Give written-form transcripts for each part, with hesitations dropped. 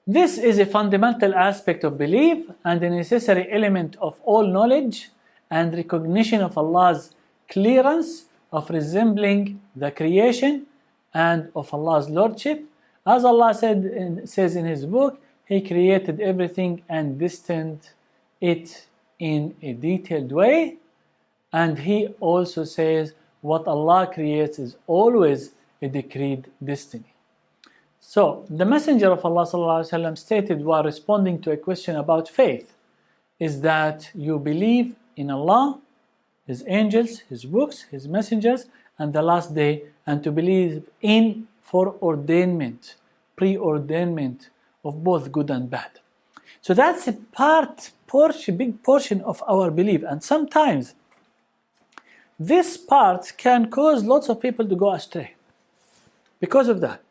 This is a fundamental aspect of belief and a necessary element of all knowledge and recognition of Allah's clearance of resembling the creation and of Allah's lordship. As Allah says in His book, He created everything and destined it in a detailed way. And He also says what Allah creates is always a decreed destiny. So, the Messenger of Allah ﷺ stated while responding to a question about faith is that you believe in Allah, His angels, His books, His messengers, and the last day, and to believe in foreordainment, preordainment of both good and bad. So that's a big portion of our belief, and sometimes this part can cause lots of people to go astray because of that.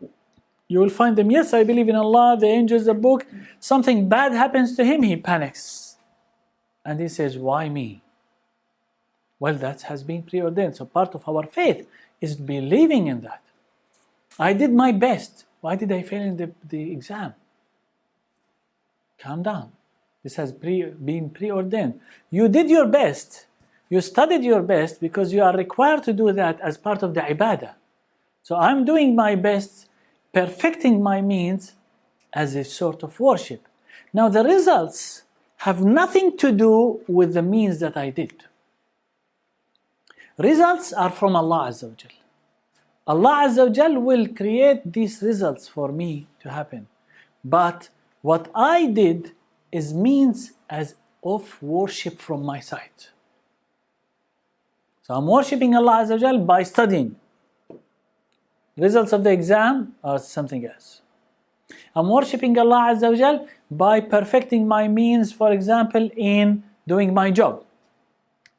You will find them, yes, I believe in Allah, the angels, the book. Something bad happens to him, he panics. And he says, why me? Well, that has been preordained. So part of our faith is believing in that. I did my best. Why did I fail in the exam? Calm down. This has been preordained. You did your best. You studied your best because you are required to do that as part of the ibadah. So I'm doing my best, perfecting my means as a sort of worship. Now the results have nothing to do with the means that I did. Results are from Allah Azza wa Jal. Allah Azza wa Jal will create these results for me to happen. But what I did is means as of worship from my side. So I'm worshipping Allah Azza wa Jal by studying. Results of the exam are something else. I'm worshipping Allah Azza wa Jal by perfecting my means, for example, in doing my job.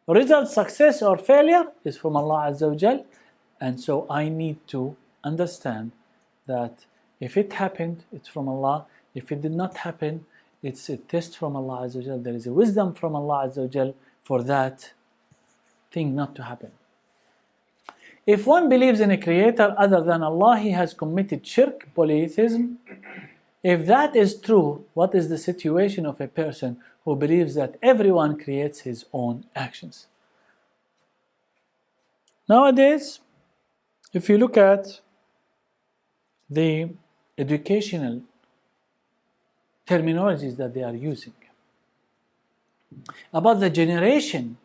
Result, success or failure is from Allah Azza wa Jal, and so I need to understand that if it happened, it's from Allah. If it did not happen, it's a test from Allah Azza wa Jal. There is a wisdom from Allah Azza wa Jal for that thing not to happen. If one believes in a creator other than Allah, he has committed shirk, polytheism. If that is true, what is the situation of a person who believes that everyone creates his own actions? Nowadays, if you look at the educational terminologies that they are using about the generation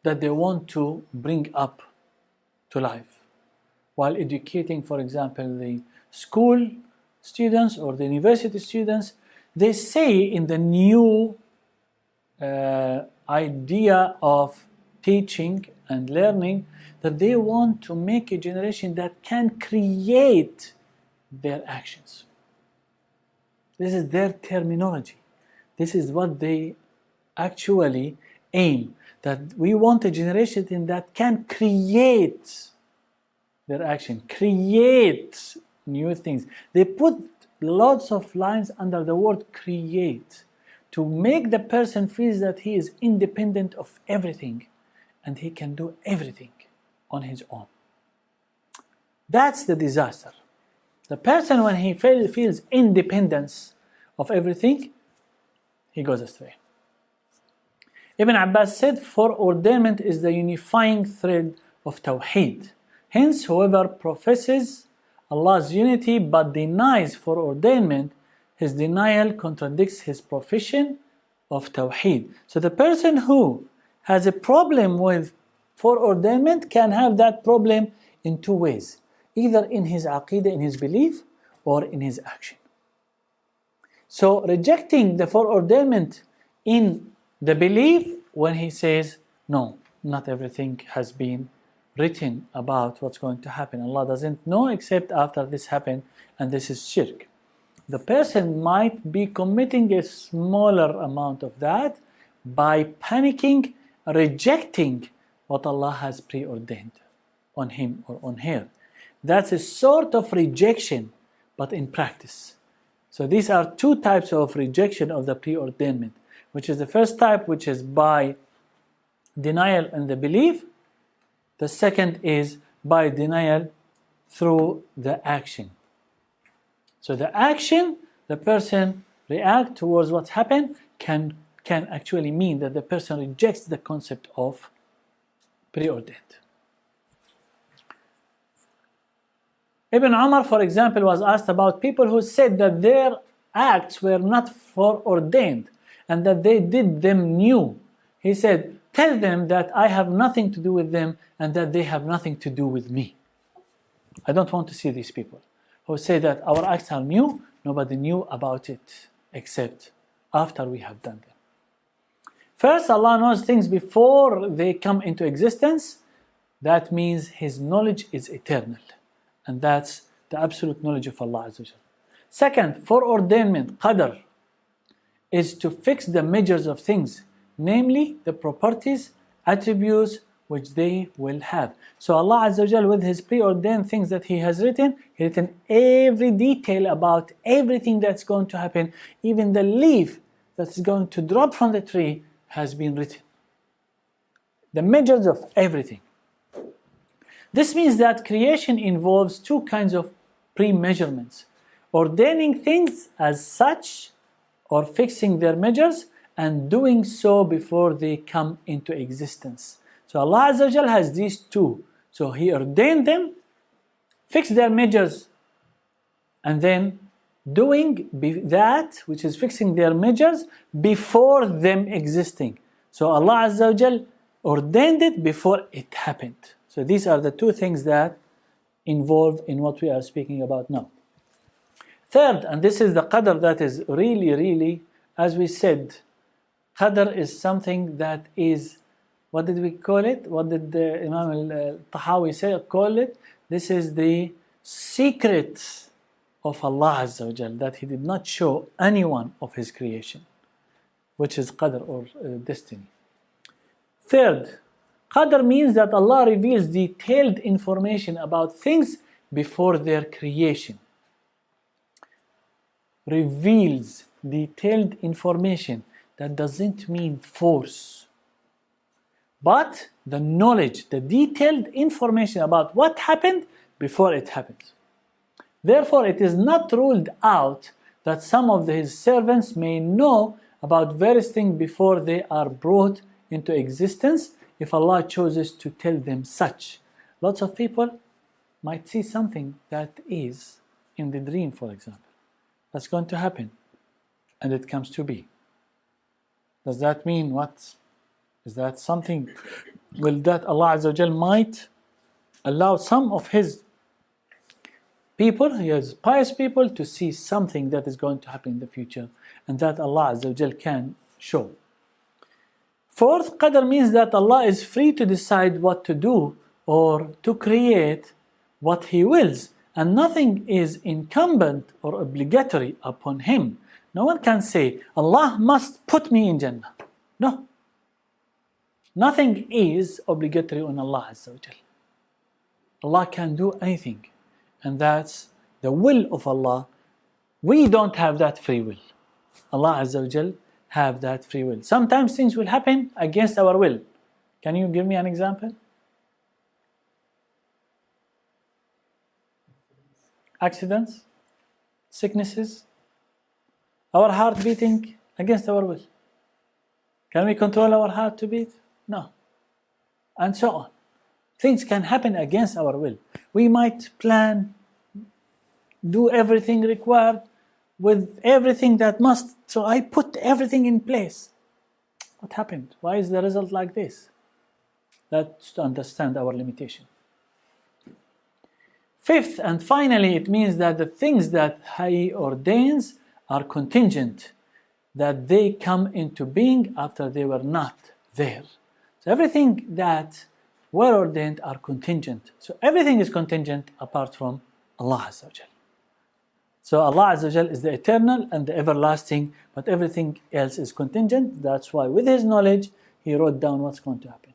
that they want to bring up to life, while educating, for example, the school students or the university students, they say in the new idea of teaching and learning that they want to make a generation that can create their actions. This is their terminology. This is what they actually aim. That we want a generation that can create their action, create new things. They put lots of lines under the word create to make the person feel that he is independent of everything and he can do everything on his own. That's the disaster. The person, when he feels independence of everything, he goes astray. Ibn Abbas said, foreordainment is the unifying thread of Tawheed. Hence, whoever professes Allah's unity but denies foreordainment, his denial contradicts his profession of Tawheed. So the person who has a problem with foreordainment can have that problem in two ways. Either in his Aqidah, in his belief, or in his action. So rejecting the foreordainment in the belief, when he says, no, not everything has been written about what's going to happen. Allah doesn't know except after this happened, and this is shirk. The person might be committing a smaller amount of that by panicking, rejecting what Allah has preordained on him or on her. That's a sort of rejection, but in practice. So these are two types of rejection of the preordainment, which is the first type, which is by denial in the belief. The second is by denial through the action. So the action, the person react towards what's happened can actually mean that the person rejects the concept of preordained. Ibn Umar, for example, was asked about people who said that their acts were not foreordained and that they did them new. He said, tell them that I have nothing to do with them and that they have nothing to do with me. I don't want to see these people who say that our acts are new, nobody knew about it except after we have done them. First, Allah knows things before they come into existence. That means His knowledge is eternal. And that's the absolute knowledge of Allah Azza wa Jal. Second, foreordainment, qadr, is to fix the measures of things, namely the properties, attributes which they will have. So Allah Azza wa Jal, with His preordained things that He has written, He written every detail about everything that's going to happen. Even the leaf that's going to drop from the tree has been written. The measures of everything. This means that creation involves two kinds of pre-measurements: ordaining things as such, or fixing their measures, and doing so before they come into existence. So Allah Azza wa Jal has these two. So He ordained them, fixed their measures, and then doing that, which is fixing their measures, before them existing. So Allah Azza wa Jal ordained it before it happened. So these are the two things that involved in what we are speaking about now. Third, and this is the qadr that is really, as we said, qadr is something that is, what did we call it? What did the Imam Al-Attahawiyyah call it? This is the secret of Allah Azza wa Jal, that He did not show anyone of His creation, which is qadr or destiny. Third, qadr means that Allah reveals detailed information about things before their creation. Reveals detailed information. That doesn't mean force, but the knowledge, the detailed information about what happened before it happens. Therefore, it is not ruled out that some of His servants may know about various things before they are brought into existence, if Allah chooses to tell them such. Lots of people might see something that is in the dream, for example, that's going to happen, and it comes to be. Does that mean what? Is that something, will that Allah Azza wa Jal might allow some of His people, His pious people, to see something that is going to happen in the future, and that Allah Azza wa Jal can show. Fourth, qadr means that Allah is free to decide what to do or to create what He wills, and nothing is incumbent or obligatory upon Him. No one can say, Allah must put me in Jannah. No. Nothing is obligatory on Allah Azza wa Jal. Allah can do anything, and that's the will of Allah. We don't have that free will. Allah Azza wa Jal have that free will. Sometimes things will happen against our will. Can you give me an example? Accidents, sicknesses, our heart beating against our will. Can we control our heart to beat? No. And so on. Things can happen against our will. We might plan, do everything required, with everything that must, so I put everything in place. What happened? Why is the result like this? That's to understand our limitation. Fifth, and finally, it means that the things that He ordains are contingent, that they come into being after they were not there. So everything that were ordained are contingent. So everything is contingent apart from Allah Azza wa Jal. So Allah Azza wa Jal is the eternal and the everlasting, but everything else is contingent. That's why with His knowledge, He wrote down what's going to happen.